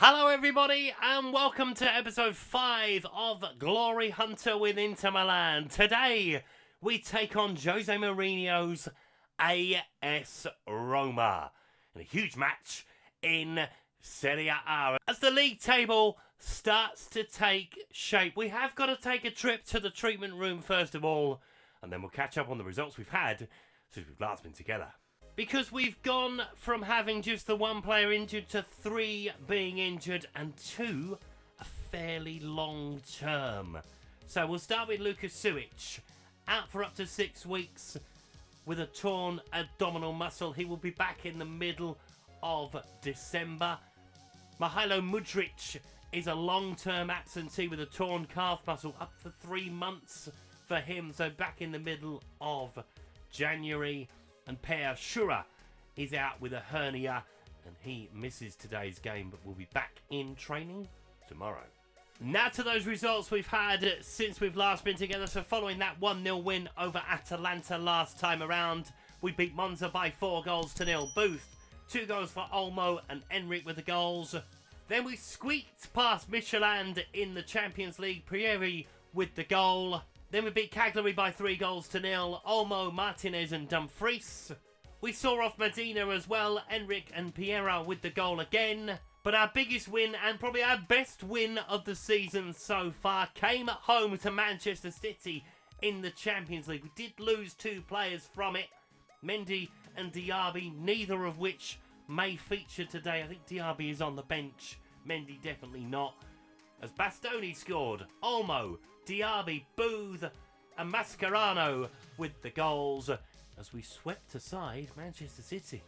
Hello everybody and welcome to episode 5 of Glory Hunter with Inter Milan. Today we take on Jose Mourinho's AS Roma in a huge match in Serie A. As the league table starts to take shape, we have got to take a trip to the treatment room first of all, and then we'll catch up on the results we've had since we've last been together. Because we've gone from having just the one player injured to 3 being injured and 2 a fairly long term. So we'll start with Lukas Suic, out for up to 6 weeks with a torn abdominal muscle. He will be back in the middle of December. Mihajlo Mudryk is a long-term absentee with a torn calf muscle, up for 3 months for him, so back in the middle of January. And Per Shura is out with a hernia and he misses today's game but will be back in training tomorrow. Now to those results we've had since we've last been together. So following that 1-0 win over Atalanta last time around, we beat Monza by 4-0. Booth, 2 goals for Olmo and Enric with the goals. Then we squeaked past Midtjylland in the Champions League, Prieri with the goal. Then we beat Cagliari by 3-0. Olmo, Martinez and Dumfries. We saw off Medina as well, Enric and Piera with the goal again. But our biggest win and probably our best win of the season so far came at home to Manchester City in the Champions League. We did lose 2 players from it, Mendy and Diaby, neither of which may feature today. I think Diaby is on the bench, Mendy definitely not. As Bastoni scored, Olmo, Diaby, Booth and Mascherano with the goals as we swept aside Manchester City.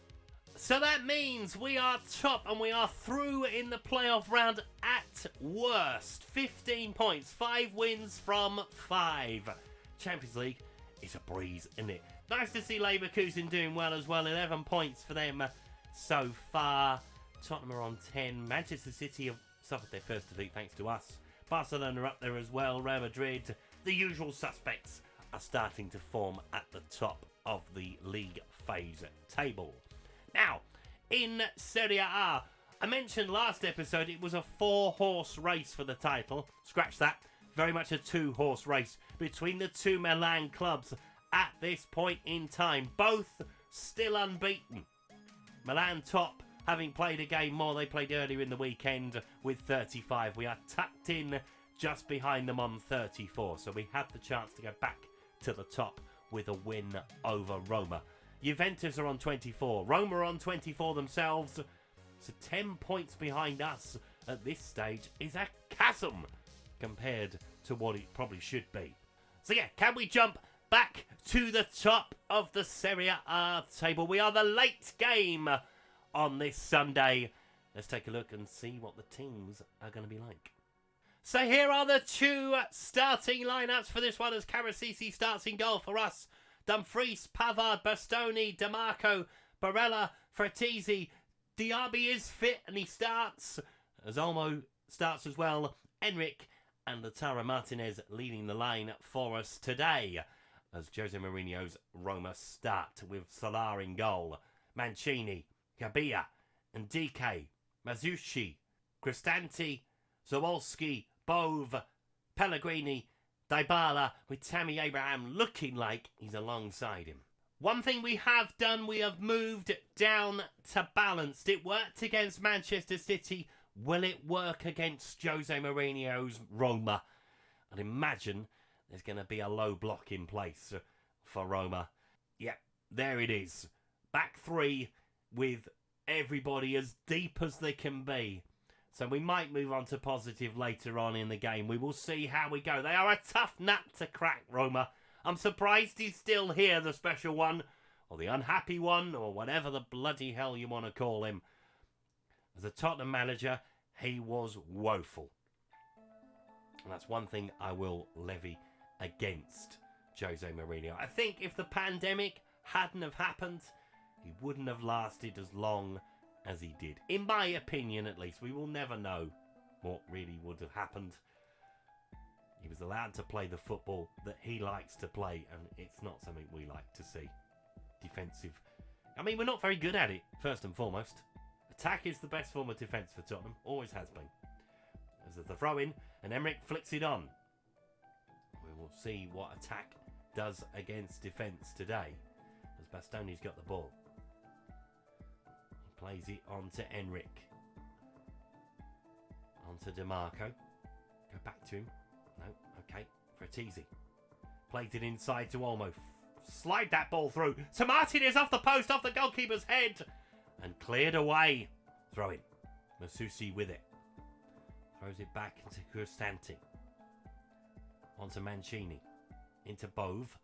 So that means we are top and we are through in the playoff round at worst. 15 points, 5 wins from 5. Champions League is a breeze, isn't it? Nice to see Leverkusen doing well as well. 11 points for them so far. Tottenham are on 10. Manchester City have suffered their first defeat thanks to us. Barcelona are up there as well, Real Madrid. The usual suspects are starting to form at the top of the league phase table. Now, in Serie A, I mentioned last episode it was a 4-horse race for the title. Scratch that. Very much a 2-horse race between the 2 Milan clubs at this point in time. Both still unbeaten. Milan top, having played a game more. They played earlier in the weekend with 35. We are tucked in just behind them on 34. So we had the chance to go back to the top with a win over Roma. Juventus are on 24. Roma are on 24 themselves. So 10 points behind us at this stage is a chasm compared to what it probably should be. So yeah, can we jump back to the top of the Serie A table? We are the late game on this Sunday. Let's take a look and see what the teams are going to be like. So here are the 2 starting lineups for this one as Carasisi starts in goal for us. Dumfries, Pavard, Bastoni, DeMarco, Barella, Fratesi. Diaby is fit and he starts, as Olmo starts as well. Enric and Lautaro Martinez leading the line for us today as Jose Mourinho's Roma start with Salah in goal. Mancini, Gabia, and DK, Mazzucci, Cristante, Zawolski, Bove, Pellegrini, Dybala, with Tammy Abraham looking like he's alongside him. One thing we have done, we have moved down to balanced. It worked against Manchester City. Will it work against Jose Mourinho's Roma? I'd imagine there's going to be a low block in place for Roma. Yep, there it is. Back 3 with everybody as deep as they can be. So we might move on to positive later on in the game. We will see how we go. They are a tough nut to crack, Roma. I'm surprised he's still here, the special one, or the unhappy one, or whatever the bloody hell you want to call him. As a Tottenham manager, he was woeful. And that's one thing I will levy against Jose Mourinho. I think if the pandemic hadn't have happened, he wouldn't have lasted as long as he did. In my opinion, at least. We will never know what really would have happened. He was allowed to play the football that he likes to play, and it's not something we like to see. Defensive. I mean, we're not very good at it, first and foremost. Attack is the best form of defence for Tottenham. Always has been. As there's the throw-in, and Emmerich flicks it on. We will see what attack does against defence today. As Bastoni's got the ball. He plays it on to Enric. On to DeMarco. Go back to him. No, okay. Frattesi. Plays it inside to Olmo. Slide that ball through. To Martinez off the post, off the goalkeeper's head. And cleared away. Throw in. Masusi with it. Throws it back into Cristante. Onto Mancini. Into Bove.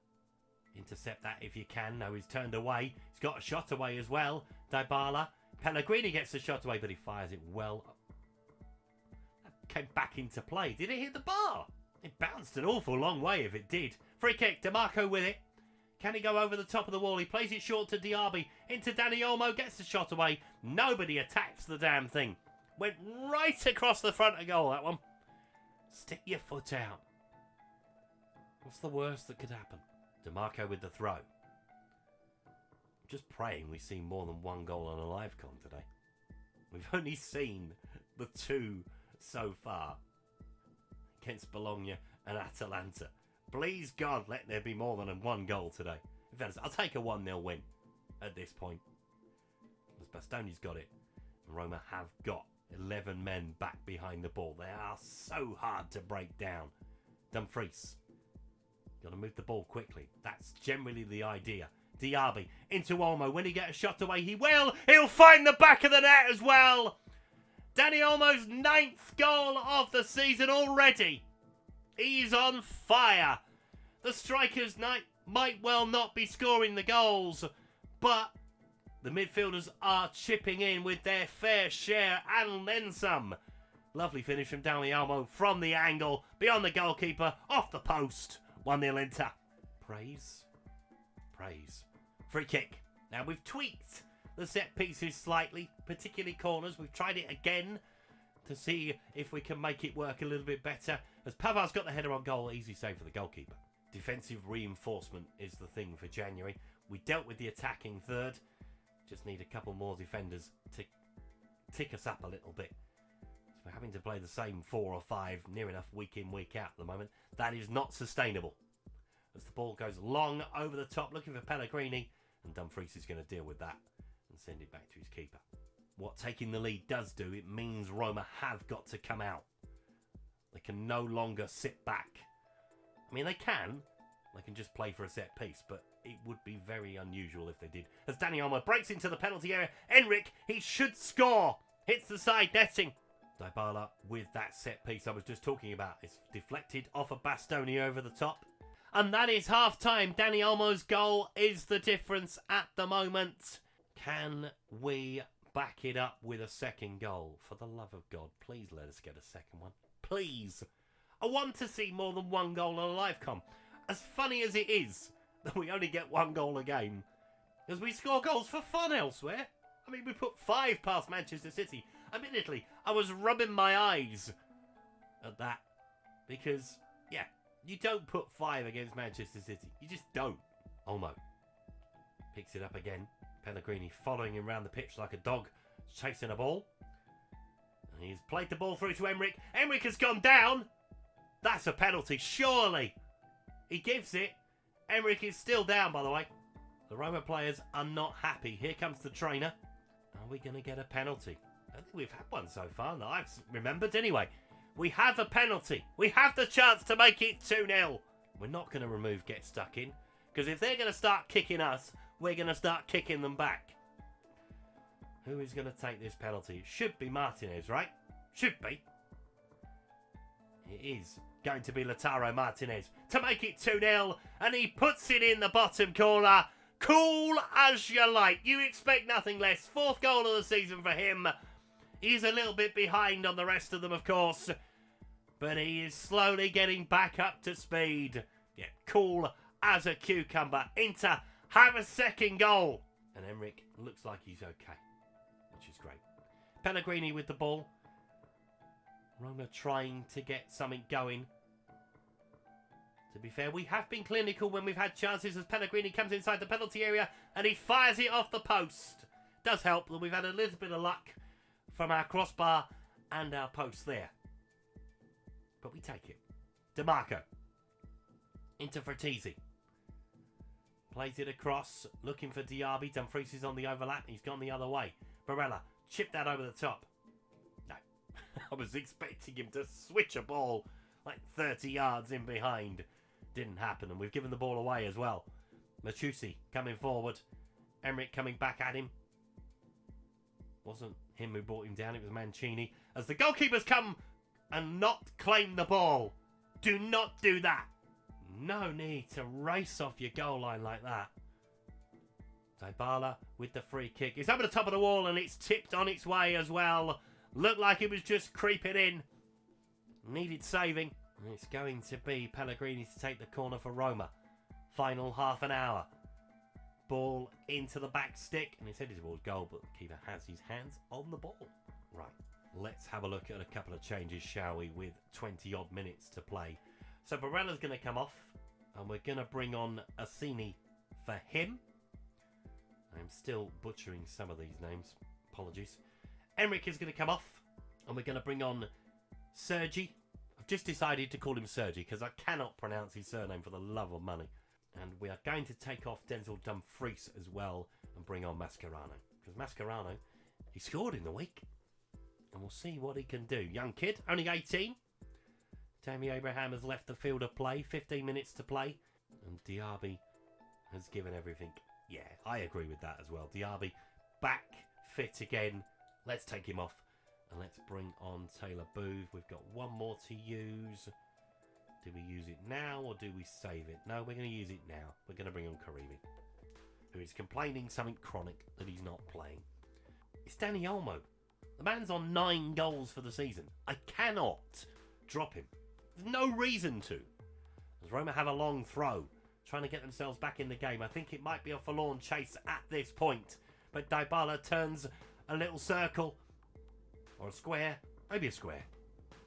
Intercept that if you can. No, he's turned away. He's got a shot away as well. Dybala. Pellegrini gets the shot away, but he fires it well. That came back into play. Did it hit the bar? It bounced an awful long way if it did. Free kick. DeMarco with it. Can he go over the top of the wall? He plays it short to Diaby. Into Dani Olmo. Gets the shot away. Nobody attacks the damn thing. Went right across the front of goal, that one. Stick your foot out. What's the worst that could happen? DeMarco with the throw. I'm just praying we see more than one goal on a live con today. We've only seen the 2 so far. Against Bologna and Atalanta. Please God, let there be more than one goal today. In fact, I'll take a 1-0 win at this point. As Bastoni's got it. Roma have got 11 men back behind the ball. They are so hard to break down. Dumfries. Got to move the ball quickly. That's generally the idea. Diaby into Olmo. When he gets a shot away, he will. He'll find the back of the net as well. Dani Olmo's 9th goal of the season already. He's on fire. The strikers might well not be scoring the goals, but the midfielders are chipping in with their fair share and then some. Lovely finish from Dani Olmo from the angle, beyond the goalkeeper, off the post. 1-0 Inter. Praise. Free kick. Now we've tweaked the set pieces slightly, particularly corners. We've tried it again to see if we can make it work a little bit better. As Pavar's got the header on goal, easy save for the goalkeeper. Defensive reinforcement is the thing for January. We dealt with the attacking third. Just need a couple more defenders to tick us up a little bit. So we're having to play the same 4 or 5 near enough week in, week out at the moment. That is not sustainable. As the ball goes long over the top, looking for Pellegrini, and Dumfries is going to deal with that and send it back to his keeper. What taking the lead does do, it means Roma have got to come out. They can no longer sit back. I mean, they can just play for a set piece, but it would be very unusual if they did. As Dani Olmo breaks into the penalty area, Enric, he should score. Hits the side netting. Dybala with that set piece I was just talking about. It's deflected off of Bastoni over the top. And that is half time. Dani Olmo's goal is the difference at the moment. Can we back it up with a second goal? For the love of God, please let us get a second one. Please. I want to see more than one goal on a live com. As funny as it is that we only get 1 goal a game, as we score goals for fun elsewhere. I mean, we put 5 past Manchester City. Admittedly, I was rubbing my eyes at that because, yeah, you don't put 5 against Manchester City. You just don't. Olmo picks it up again. Pellegrini following him around the pitch like a dog chasing a ball. And he's played the ball through to Emmerich. Emmerich has gone down. That's a penalty, surely. He gives it. Emmerich is still down, by the way. The Roma players are not happy. Here comes the trainer. Are we going to get a penalty? I don't think we've had one so far that I've remembered. Anyway, we have a penalty. We have the chance to make it 2-0. We're not going to remove get stuck in, because if they're going to start kicking us, we're going to start kicking them back. Who is going to take this penalty? It should be Martinez, right? Should be. It is going to be Lautaro Martinez to make it 2-0, and he puts it in the bottom corner. Cool as you like. You expect nothing less. 4th goal of the season for him. He's a little bit behind on the rest of them, of course, but he is slowly getting back up to speed. Yeah, cool as a cucumber. Inter have a second goal, and Emmerich looks like he's okay, which is great. Pellegrini with the ball. Roma trying to get something going. To be fair, we have been clinical when we've had chances as Pellegrini comes inside the penalty area and he fires it off the post. Does help that we've had a little bit of luck from our crossbar and our post there. But we take it. DeMarco. Into Fratesi. Plays it across, looking for Diaby. Dumfries is on the overlap. He's gone the other way. Barella, chip that over the top. No. I was expecting him to switch a ball like 30 yards in behind. Didn't happen, and we've given the ball away as well. Machusi coming forward. Emmerich coming back at him. Wasn't him who brought him down, it was Mancini. As the goalkeepers come and not claim the ball. Do not do that. No need to race off your goal line like that. Dybala with the free kick. It's over the top of the wall and it's tipped on its way as well. Looked like it was just creeping in. Needed saving. And it's going to be Pellegrini to take the corner for Roma. Final half an hour. Ball into the back stick. And it's headed towards goal, but the keeper has his hands on the ball. Right, let's have a look at a couple of changes, shall we, with 20 odd minutes to play. So Barella's going to come off, and we're going to bring on Assini for him. I'm still butchering some of these names. Apologies. Emmerich is going to come off, and we're going to bring on Sergi. I've just decided to call him Sergi because I cannot pronounce his surname for the love of money. And we are going to take off Denzel Dumfries as well and bring on Mascherano. Because Mascherano, he scored in the week. And we'll see what he can do. Young kid, only 18. Tammy Abraham has left the field of play. 15 minutes to play. And Diaby has given everything. Yeah, I agree with that as well. Diaby back fit again. Let's take him off. And let's bring on Taylor Booth. We've got one more to use. Do we use it now or do we save it? No, we're going to use it now. We're going to bring on Karimi, who is complaining something chronic that he's not playing. It's Danny Olmo. The man's on 9 goals for the season. I cannot drop him. There's no reason to. As Roma have a long throw, trying to get themselves back in the game. I think it might be a forlorn chase at this point. But Dybala turns a little circle. Or a square. Maybe a square.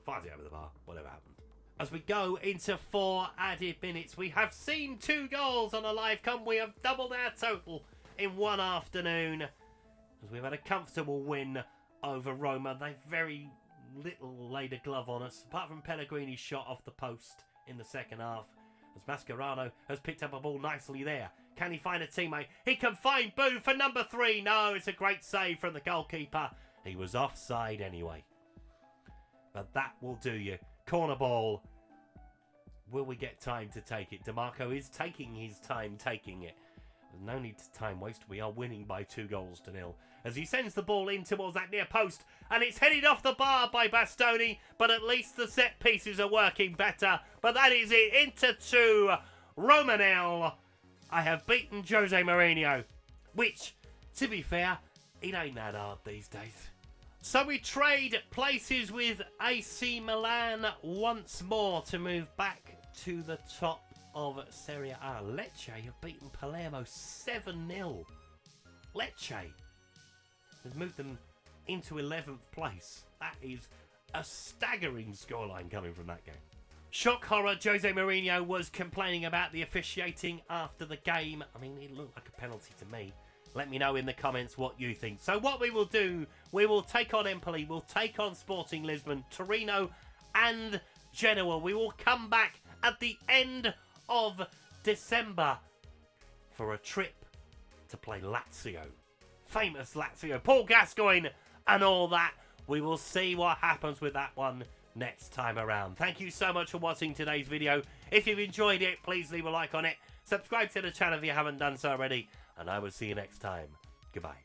Fires it over the bar. Whatever happened. As we go into 4 added minutes, we have seen 2 goals on a live com. We have doubled our total in one afternoon. As we've had a comfortable win over Roma. They've very little laid a glove on us, apart from Pellegrini's shot off the post in the second half. As Mascherano has picked up a ball nicely there. Can he find a teammate? He can find Boo for number 3. No, it's a great save from the goalkeeper. He was offside anyway. But that will do you. Corner ball. Will we get time to take it? DeMarco is taking his time taking it. There's no need to time waste. We are winning by 2-0. As he sends the ball in towards that near post. And it's headed off the bar by Bastoni. But at least the set pieces are working better. But that is it. Inter 2. Roma 0. I have beaten Jose Mourinho. Which, to be fair, it ain't that hard these days. So we trade places with AC Milan once more to move back to the top of Serie A. Lecce have beaten Palermo 7-0. Lecce has moved them into 11th place. That is a staggering scoreline coming from that game. Shock horror, Jose Mourinho was complaining about the officiating after the game. I mean, it looked like a penalty to me. Let me know in the comments what you think. So what we will do, we will take on Empoli, we'll take on Sporting Lisbon, Torino and Genoa. We will come back at the end of December for a trip to play Lazio. Famous Lazio, Paul Gascoigne and all that. We will see what happens with that one next time around. Thank you so much for watching today's video. If you've enjoyed it, please leave a like on it. Subscribe to the channel if you haven't done so already. And I will see you next time. Goodbye.